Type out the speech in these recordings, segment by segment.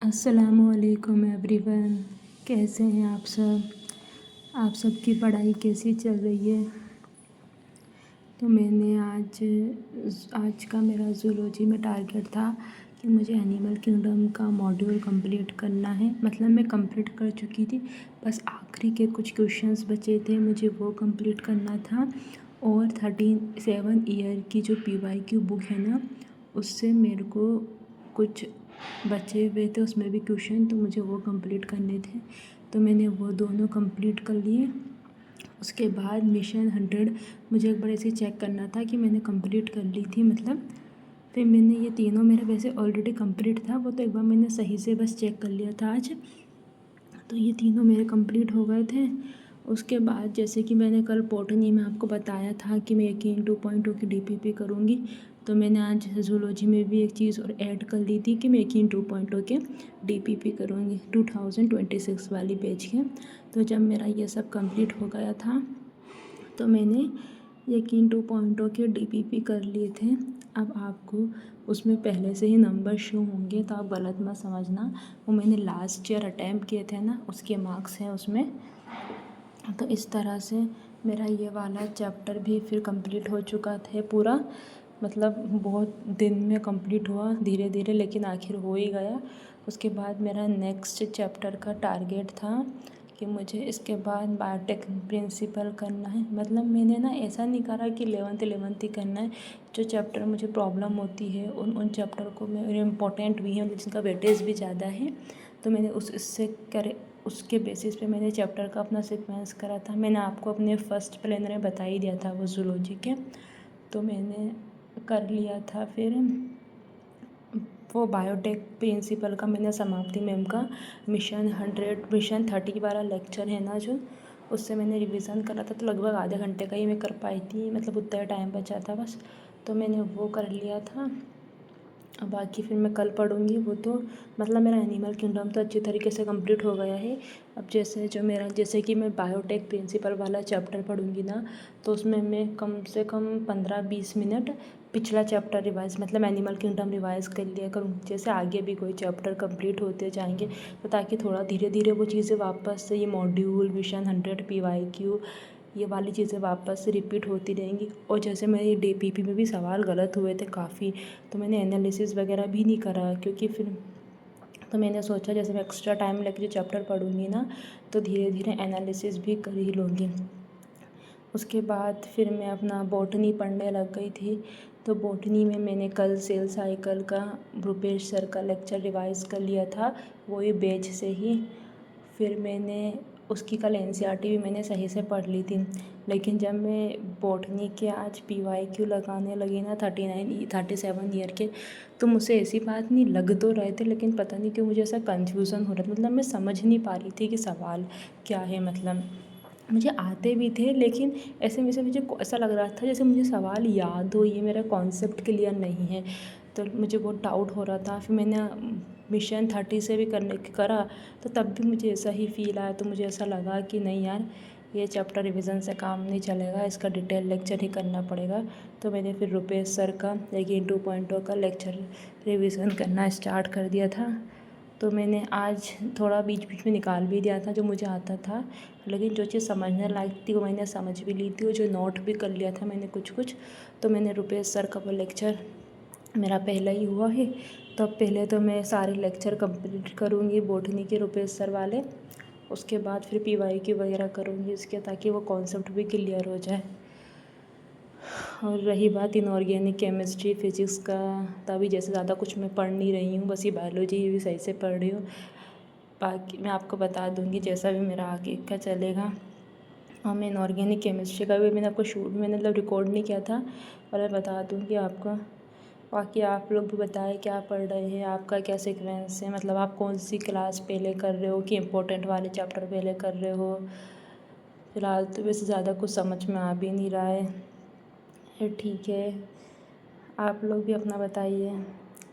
अस्सलामुअलैकुम एवरीवन। कैसे हैं आप सब? आप सबकी पढ़ाई कैसी चल रही है? तो मैंने आज का मेरा ज़ूलॉजी में टारगेट था कि मुझे एनिमल किंगडम का मॉड्यूल कंप्लीट करना है। मतलब मैं कंप्लीट कर चुकी थी, बस आखिरी के कुछ क्वेश्चंस बचे थे, मुझे वो कंप्लीट करना था। और 37 ईयर की जो PYQ बुक है ना, उससे मेरे को कुछ बचे हुए थे, उसमें भी क्वेश्चन, तो मुझे वो कंप्लीट करने थे। तो मैंने वो दोनों कंप्लीट कर लिए। उसके बाद मिशन 100 मुझे एक बार ऐसे चेक करना था कि मैंने कंप्लीट कर ली थी, मतलब फिर मैंने ये तीनों मेरा वैसे ऑलरेडी कंप्लीट था, वो तो एक बार मैंने सही से बस चेक कर लिया था आज। तो ये तीनों मेरे कंप्लीट हो गए थे। उसके बाद जैसे कि मैंने कल बॉटनी में आपको बताया था कि मैं यकीन 2.2 की DPP करूँगी, तो मैंने आज ज़ूलॉजी में भी एक चीज़ और ऐड कर ली थी कि मैं यकीन 2.2 के DPP करूँगी 2026 वाली बैच के। तो जब मेरा ये सब कंप्लीट हो गया था तो मैंने यकीन 2.0 के DPP कर लिए थे। अब आपको उसमें पहले से ही नंबर शो होंगे, तो आप गलत मत समझना। वो मैंने लास्ट ईयर अटैम्प्ट किए थे ना, उसके मार्क्स हैं उसमें। तो इस तरह से मेरा ये वाला चैप्टर भी फिर कंप्लीट हो चुका था पूरा। मतलब बहुत दिन में कंप्लीट हुआ धीरे धीरे, लेकिन आखिर हो ही गया। उसके बाद मेरा नेक्स्ट चैप्टर का टारगेट था कि मुझे इसके बाद बायोटेक प्रिंसिपल करना है। मतलब मैंने ना ऐसा नहीं करा कि 11th ही करना है। जो चैप्टर मुझे प्रॉब्लम होती है उन चैप्टर को मेरे इम्पोर्टेंट भी हैं, जिनका वेटेज भी ज़्यादा है, तो मैंने उसके बेसिस पे मैंने चैप्टर का अपना सीक्वेंस करा था। मैंने आपको अपने फर्स्ट प्लेनर में बता ही दिया था वो ज़ूलॉजी के, तो मैंने कर लिया था। फिर वो बायोटेक प्रिंसिपल का मैंने समाप्ति मैम का मिशन 30 वाला लेक्चर है ना, जो उससे मैंने रिवीजन करा था, तो लगभग आधे घंटे का ही मैं कर पाई थी, मतलब उतना टाइम बचा था बस, तो मैंने वो कर लिया था। अब बाकी फिर मैं कल पढ़ूँगी वो, तो मतलब मेरा एनिमल किंगडम तो अच्छी तरीके से कंप्लीट हो गया है। अब जैसे कि मैं बायोटेक प्रिंसिपल वाला चैप्टर पढ़ूँगी ना, तो उसमें मैं कम से कम 15-20 मिनट पिछला चैप्टर मतलब एनिमल किंगडम रिवाइज़ कर लिया करूँ, जैसे आगे भी कोई चैप्टर कंप्लीट होते जाएंगे, तो ताकि थोड़ा धीरे धीरे वो चीज़ें वापस से ये मॉड्यूल मिशन 100 PYQ ये वाली चीज़ें वापस से रिपीट होती रहेंगी। और जैसे मेरे DPP में भी सवाल गलत हुए थे काफ़ी, तो मैंने एनालिसिस वगैरह भी नहीं करा, क्योंकि फिर तो मैंने सोचा जैसे मैं एक्स्ट्रा टाइम लेकर जो चैप्टर पढ़ूँगी ना, तो धीरे धीरे एनालिसिस भी कर ही लूँगी। उसके बाद फिर मैं अपना बॉटनी पढ़ने लग गई थी। तो बॉटनी में मैंने कल सेल साइकिल का रुपेश सर का लेक्चर रिवाइज़ कर लिया था, वही बैच से ही। फिर मैंने उसकी कल NCERT भी मैंने सही से पढ़ ली थी। लेकिन जब मैं बॉटनी के आज PYQ लगाने लगी ना 37 ईयर के, तो मुझसे ऐसी बात नहीं लग तो रहे थे, लेकिन पता नहीं क्यों मुझे ऐसा कन्फ्यूज़न हो रहा था। मतलब मैं समझ नहीं पा रही थी कि सवाल क्या है। मतलब मुझे आते भी थे, लेकिन ऐसे में से मुझे ऐसा लग रहा था जैसे मुझे सवाल याद हो, ये मेरा कॉन्सेप्ट क्लियर नहीं है, तो मुझे बहुत डाउट हो रहा था। फिर मैंने मिशन 30 से भी करा, तो तब भी मुझे ऐसा ही फील आया। तो मुझे ऐसा लगा कि नहीं यार, ये चैप्टर रिवीजन से काम नहीं चलेगा, इसका डिटेल लेक्चर ही करना पड़ेगा। तो मैंने फिर रुपेश सर का लेकिन 2.0 का लेक्चर रिवीजन करना स्टार्ट कर दिया था। तो मैंने आज थोड़ा बीच बीच में निकाल भी दिया था जो मुझे आता था, लेकिन जो चीज़ समझने लायक थी वो मैंने समझ भी ली थी, और जो नोट भी कर लिया था मैंने कुछ। तो मैंने रुपेश सर का वो लेक्चर मेरा पहला ही हुआ है, तो अब पहले तो मैं सारे लेक्चर कंप्लीट करूँगी बॉटनी के रुपेश सर वाले। उसके बाद फिर PYQ वगैरह करूँगी उसके, ताकि वो कॉन्सेप्ट भी क्लियर हो जाए। और रही बात इनऑर्गेनिक केमिस्ट्री फिजिक्स का, तभी जैसे ज़्यादा कुछ मैं पढ़ नहीं रही हूँ, बस ये बायोलॉजी भी सही से पढ़ रही हूँ। बाकी मैं आपको बता दूँगी जैसा भी मेरा आगे का चलेगा। और मैं इनऑर्गेनिक केमिस्ट्री का भी मैंने आपको शूट मैंने मतलब रिकॉर्ड नहीं किया था, और मैं बता दूँगी आपको। बाकी आप लोग भी बताएं क्या पढ़ रहे हैं, आपका क्या सीक्वेंस है, मतलब आप कौन सी क्लास पहले कर रहे हो कि इम्पोर्टेंट वाले चैप्टर पहले कर रहे हो। फ़िलहाल तो वैसे ज़्यादा कुछ समझ में आ भी नहीं रहा है। ठीक है, आप लोग भी अपना बताइए।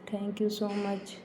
Thank you so much.